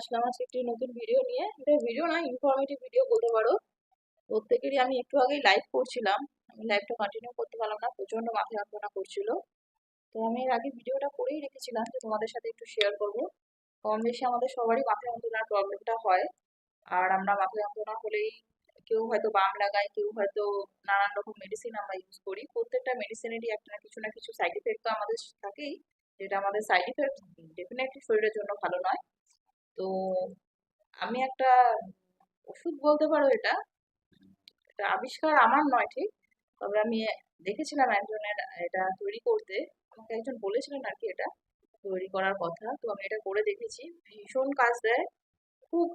আসলাম আজকে একটি নতুন ভিডিও নিয়ে। এটা ভিডিও না, ইনফরমেটিভ ভিডিও বলতে পারো। প্রত্যেকেরই আমি একটু আগেই লাইভ করছিলাম, আমি লাইভটা কন্টিনিউ করতে পারলাম না, প্রচন্ড মাথা যন্ত্রণা করছিল। তো আমি এর আগে ভিডিওটা করেই রেখেছিলাম যে তোমাদের সাথে একটু শেয়ার করব। কম বেশি আমাদের সবারই মাথা যন্ত্রণার প্রবলেমটা হয়। আর আমরা মাথা যন্ত্রণা হলেই কেউ হয়তো বাম লাগায়, কেউ হয়তো নানান রকম মেডিসিন আমরা ইউজ করি। প্রত্যেকটা মেডিসিনেরই একটা না কিছু সাইড ইফেক্ট তো আমাদের থাকেই, যেটা আমাদের সাইড ইফেক্ট ডেফিনেটলি শরীরের জন্য ভালো নয়। তো আমি একটা ওষুধ বলতে পারো, এটা এটা আবিষ্কার আমার নয় ঠিক, তবে আমি দেখেছিলাম একজনের এটা তৈরি করতে। আমাকে একজন বলেছিলেন আর কি এটা তৈরি করার কথা, তো আমি এটা করে দেখেছি, ভীষণ কাজ দেয়। খুব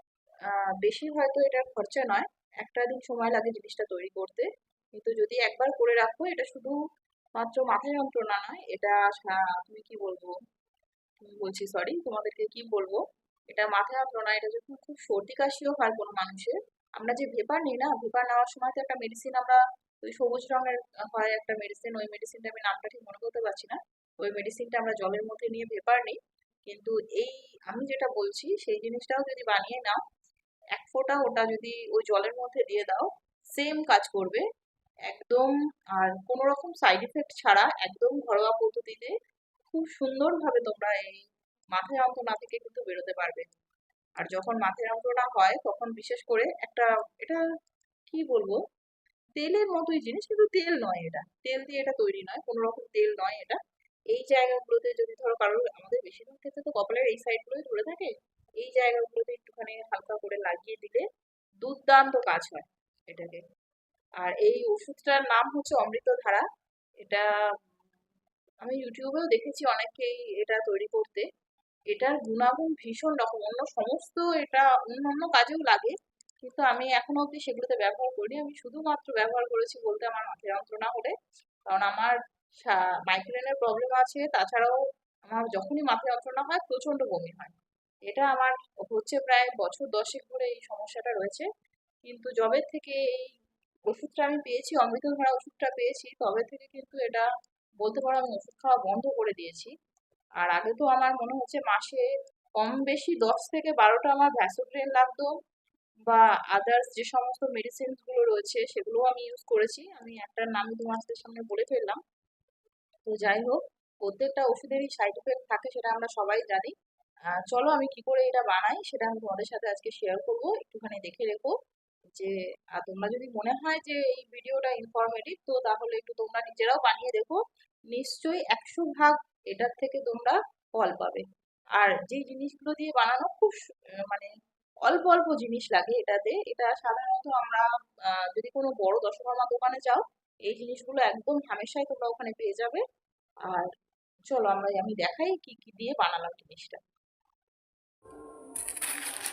বেশি হয়তো এটার খরচা নয়, একটা দিন সময় লাগে জিনিসটা তৈরি করতে। কিন্তু যদি একবার করে রাখো, এটা শুধু মাত্র মাথা যন্ত্রণা নয়, এটা তুমি কি বলবো, বলছি সরি, তোমাদেরকে কি বলবো, এটা মাথা যন্ত্রণা, এটা যখন খুব সর্দি কাশিও হয় কোনো মানুষের, আমরা যে ভেপার নিই না, ভেপার নেওয়ার সময় তো একটা মেডিসিন আমরা, ওই সবুজ রঙের হয় একটা মেডিসিন, ওই মেডিসিনটা আমি নামটা ঠিক মনে করতে পারছি না, ওই মেডিসিনটা আমরা জলের মধ্যে নিয়ে ভেপার নিই। কিন্তু এই আমি যেটা বলছি সেই জিনিসটাও যদি বানিয়ে নাও, এক ফোঁটা ওটা যদি ওই জলের মধ্যে দিয়ে দাও, সেম কাজ করবে একদম। আর কোনো রকম সাইড ইফেক্ট ছাড়া একদম ঘরোয়া পদ্ধতিতে খুব সুন্দরভাবে তোমরা এই মাথা যন্ত্রণা থেকে কিন্তু বেরোতে পারবে। আর যখন মাথা যন্ত্রণা হয় তখন বিশেষ করে একটা, এটা কি বলবো, তেলের মতোই জিনিস, কিন্তু তেল নয়, এটা তেল দিয়ে এটা তৈরি নয়, কোনো রকম তেল নয় এটা। এই জায়গাগুলোতে যদি ধরো কারোর, আমাদের বেশিরভাগ ক্ষেত্রে তো কপালের এই সাইড গুলোই ধরে থাকে, এই জায়গাগুলোতে একটুখানি হালকা করে লাগিয়ে দিলে দুর্দান্ত কাজ হয় এটাকে। আর এই ওষুধটার নাম হচ্ছে অমৃতধারা। এটা আমি ইউটিউবেও দেখেছি অনেকেই এটা তৈরি করতে। এটার গুণাগুণ ভীষণ রকম, অন্য সমস্ত এটা অন্যান্য কাজেও লাগে, কিন্তু আমি এখনো অব্দি সেগুলোতে ব্যবহার করিনি। আমি শুধুমাত্র ব্যবহার করেছি বলতে আমার মাথা যন্ত্রণা হলে, কারণ আমার মাইগ্রেনের প্রবলেম আছে, তাছাড়াও আমার যখনই মাথা যন্ত্রণা হয় প্রচন্ড বমি হয়। এটা আমার হচ্ছে প্রায় বছর 10 ধরে এই সমস্যাটা রয়েছে। কিন্তু যবে থেকে এই ওষুধটা আমি পেয়েছি, অমৃতধারা ওষুধটা পেয়েছি, তবে থেকে কিন্তু এটা বলতে পারো আমি ওষুধ খাওয়া বন্ধ করে দিয়েছি। আর আগে তো আমার মনে হচ্ছে মাসে কম বেশি 10 থেকে 12টা আমার ভ্যাসোড্রেন লাগতো, বা আদার্স যে সমস্ত মেডিসিন গুলো রয়েছে সেগুলোও আমি ইউজ করেছি। আমি একটার নাম তোমাদের সামনে বলে ফেললাম। তো যাই হোক, প্রত্যেকটা ওষুধেরই সাইড ইফেক্ট থাকে, সেটা আমরা সবাই জানি। চলো আমি কি করে এটা বানাই সেটা আমি তোমাদের সাথে আজকে শেয়ার করব, একটুখানি দেখে রেখো। যে তোমরা যদি মনে হয় যে এই ভিডিওটা ইনফরমেটিভ, তো তাহলে একটু তোমরা নিজেরাও বানিয়ে দেখো। নিশ্চয়ই 100 ভাগ এটার থেকে তোমরা ফল পাবে। আর যে জিনিসগুলো দিয়ে বানানো খুব মানে অল্প অল্প জিনিস লাগে এটাতে, এটা সাধারণত আমরা যদি কোনো বড় দশকর্মা দোকানে যাও, এই জিনিসগুলো একদম হামেশাই তোমরা ওখানে পেয়ে যাবে। আর চলো আমি দেখাই কি কি দিয়ে বানালাম জিনিসটা।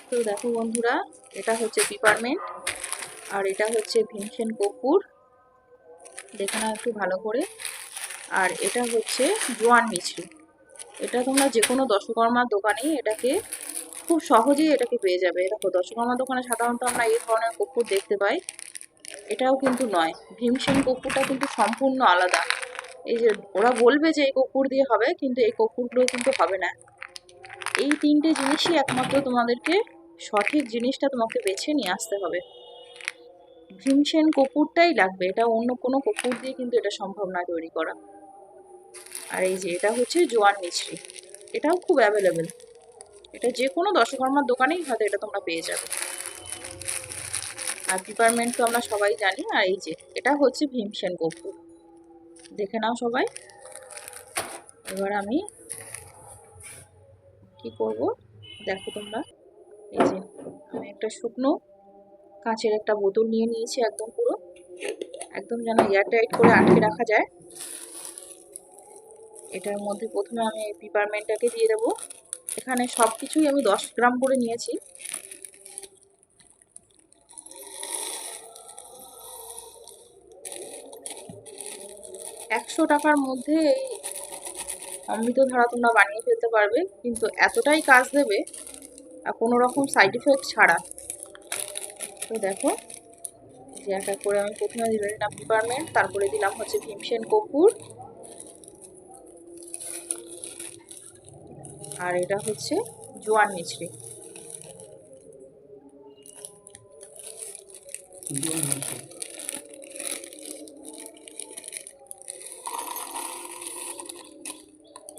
তো দেখো বন্ধুরা, এটা হচ্ছে পিপারমেন্ট, আর এটা হচ্ছে ভীমসেন কর্পূর, দেখে নাও একটু ভালো করে। আর এটা হচ্ছে জোয়ান মিছরি। এটা তোমরা যে কোনো দশকর্মার দোকানেই এটাকে খুব সহজেই এটাকে পেয়ে যাবে। দেখো দশকর্মার দোকানে সাধারণত আমরা এই ধরনের কর্পূর দেখতে পাই, এটাও কিন্তু নয়। ভীমসেন কর্পূরটা কিন্তু সম্পূর্ণ আলাদা। এই যে ওরা বলবে যে এই কর্পূর দিয়ে হবে, কিন্তু এই কর্পূরগুলো কিন্তু হবে না। এই তিনটে জিনিসই একমাত্র তোমাদেরকে, সঠিক জিনিসটা তোমাকে বেছে নিয়ে আসতে হবে। ভীমসেন কর্পূরটাই লাগবে, এটা অন্য কোনো কর্পূর দিয়ে কিন্তু এটা সম্ভব না তৈরি করা। আর এই যে এটা হচ্ছে জোয়ান মিছরি, এটাও খুব অ্যাভেলেবেল, এটা যে কোনো দশকর্মার দোকানেই হয়তো এটা তোমরা পেয়ে যাবে। আর পিপারমেন্ট তো আমরা সবাই জানি। আর এই যে এটা হচ্ছে ভীমসেন কর্পূর, দেখে নাও সবাই। এবার আমি কি করব দেখো তোমরা, এই যে আমি একটা শুকনো কাঁচের একটা বোতল নিয়ে নিয়েছি, একদম পুরো, একদম যেন এয়ারটাইট করে আটকে রাখা যায়। এটার মধ্যে প্রথমে আমি এই পিপারমেন্টটাকে দিয়ে দেবো। এখানে সব কিছুই আমি 10 গ্রাম করে নিয়েছি। 100 টাকার মধ্যে এই অমৃতধারা তোমরা বানিয়ে ফেলতে পারবে, কিন্তু এতটাই কাজ দেবে আর কোনো রকম সাইড ইফেক্ট ছাড়া। তো দেখো, যে এক এক করে আমি প্রথমে দিলাম পিপারমেন্ট, তারপরে দিলাম হচ্ছে ভীমসেন কর্পূর, আর এটা হচ্ছে জোয়ান মিছরি।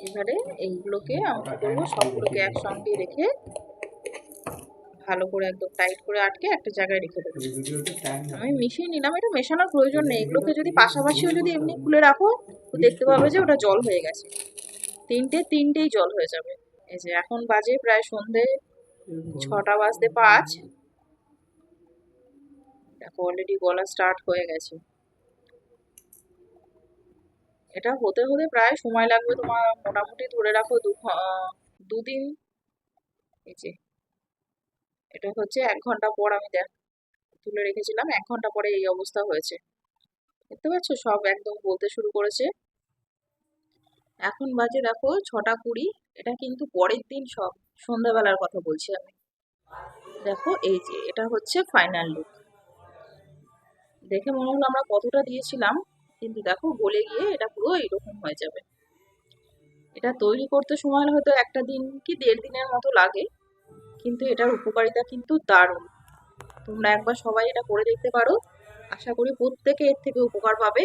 এবারে এইগুলোকে আমি কি করবো, সবগুলোকে একসঙ্গে রেখে ভালো করে একদম টাইট করে আটকে একটা জায়গায় রেখে দেবো। আমি মিশিয়ে নিলাম, এটা মেশানোর প্রয়োজন নেই। এগুলোকে যদি পাশাপাশিও যদি এমনি খুলে রাখো তো দেখতে পাবে যে ওটা জল হয়ে গেছে, তিনটেই জল হয়ে যাবে। এই যে এখন বাজে প্রায় সন্ধে 6টা বাজতে 5। দেখো অলরেডি গলা স্টার্ট হয়ে গেছে। এটা হতে হতে প্রায় সময় লাগবে তোমার, মোটামুটি ধরে রাখো দুদিন। এই যে এটা হচ্ছে 1 ঘন্টা পর আমি তুলে রেখেছিলাম, 1 ঘন্টা পরে এই অবস্থা হয়েছে। দেখতে পাচ্ছ সব একদম বলতে শুরু করেছে। এখন বাজে দেখো 6টা 20। এটা কিন্তু পরের দিন সব সন্ধ্যাবেলার কথা বলছি আমি। দেখো এই যে এটা হচ্ছে ফাইনাল লুক। দেখে মনে হলো আমরা কতটা দিয়েছিলাম, কিন্তু দেখো গলে গিয়ে এটা পুরো এরকম হয়ে যাবে। এটা তৈরি করতে সময় হয়তো 1 দিন কি 1.5 দিনের মতো লাগে, কিন্তু এটার উপকারিতা কিন্তু দারুণ। তোমরা একবার সবাই এটা করে দেখতে পারো, আশা করি প্রত্যেকে এর থেকে উপকার পাবে।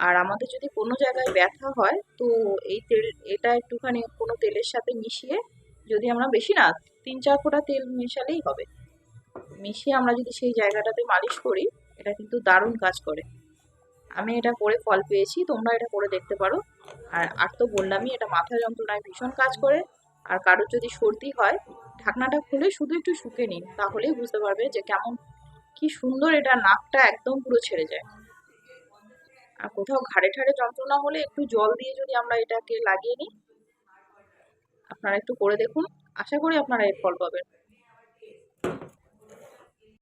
আর আমাদের যদি কোনো জায়গায় ব্যথা হয় তো এই তেল, এটা একটুখানি কোনো তেলের সাথে মিশিয়ে, যদি আমরা বেশি না 3-4 ফোঁটা তেল মেশালেই হবে, মিশিয়ে আমরা যদি সেই জায়গাটাতে মালিশ করি, এটা কিন্তু দারুণ কাজ করে। আমি এটা করে ফল পেয়েছি, তোমরা এটা করে দেখতে পারো। আর তো বললামই, এটা মাথা যন্ত্রণায় ভীষণ কাজ করে। আর কারোর যদি সর্দি হয়, ঢাকনাটা খুলে শুধু একটু শুকে নিন, তাহলেই বুঝতে পারবে যে কেমন কি সুন্দর এটা নাকটা একদম পুরো ছেড়ে যায়। আর কোথাও ঘাড়ে ঠাড়ে যন্ত্রণা হলে একটু জল দিয়ে যদি আমরা এটাকে লাগিয়ে নিই, আপনারা একটু করে দেখুন, আশা করি আপনারা এর ফল পাবেন।